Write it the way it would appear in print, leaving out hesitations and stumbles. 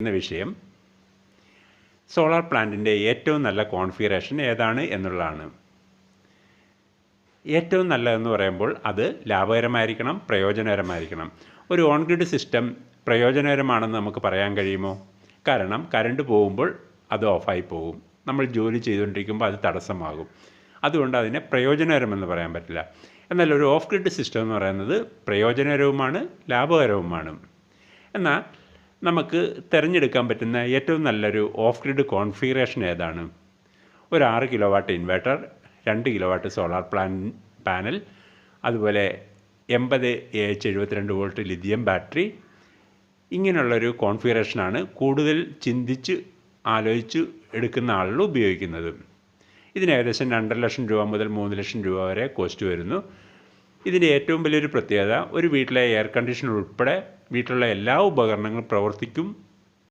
എന്ന വിഷയം സോളാർ പ്ലാന്റിൻ്റെ ഏറ്റവും നല്ല കോൺഫിഗറേഷൻ ഏതാണ് എന്നുള്ളതാണ്. ഏറ്റവും നല്ലതെന്ന് പറയുമ്പോൾ അത് ലാഭകരമായിരിക്കണം, പ്രയോജനകരമായിരിക്കണം. ഒരു ഓൺ ഗ്രിഡ് സിസ്റ്റം പ്രയോജനകരമാണെന്ന് നമുക്ക് പറയാൻ കഴിയുമോ? കാരണം കറണ്ട് പോകുമ്പോൾ അത് ഓഫായി പോകും, നമ്മൾ ജോലി ചെയ്തുകൊണ്ടിരിക്കുമ്പോൾ അത് തടസ്സമാകും. അതുകൊണ്ട് അതിനെ പ്രയോജനകരമെന്ന് പറയാൻ പറ്റില്ല. എന്നാൽ ഒരു ഓഫ് ഗ്രിഡ് സിസ്റ്റം എന്ന് പറയുന്നത് പ്രയോജനകരവുമാണ്, ലാഭകരവുമാണ്. എന്നാൽ നമുക്ക് തിരഞ്ഞെടുക്കാൻ പറ്റുന്ന ഏറ്റവും നല്ലൊരു ഓഫ് ഗ്രിഡ് കോൺഫിഗറേഷൻ ഏതാണ്? ഒരു 6 kilo watt inverter, 2 kilo watt solar panel, അതുപോലെ 80AH72 വോൾട്ട് ലിഥിയം ബാറ്ററി, ഇങ്ങനെയുള്ളൊരു കോൺഫിഗറേഷനാണ് കൂടുതൽ ചിന്തിച്ച് ആലോചിച്ച് എടുക്കുന്ന ആളുകൾ ഉപയോഗിക്കുന്നത്. ഇതിന് ഏകദേശം 2.5 ലക്ഷം രൂപ മുതൽ 3 ലക്ഷം രൂപ വരെ കോസ്റ്റ് വരുന്നു. ഇതിൻ്റെ ഏറ്റവും വലിയൊരു പ്രത്യേകത, ഒരു വീട്ടിലെ എയർ കണ്ടീഷണർ ഉൾപ്പെടെ വീട്ടിലുള്ള എല്ലാ ഉപകരണങ്ങളും പ്രവർത്തിക്കും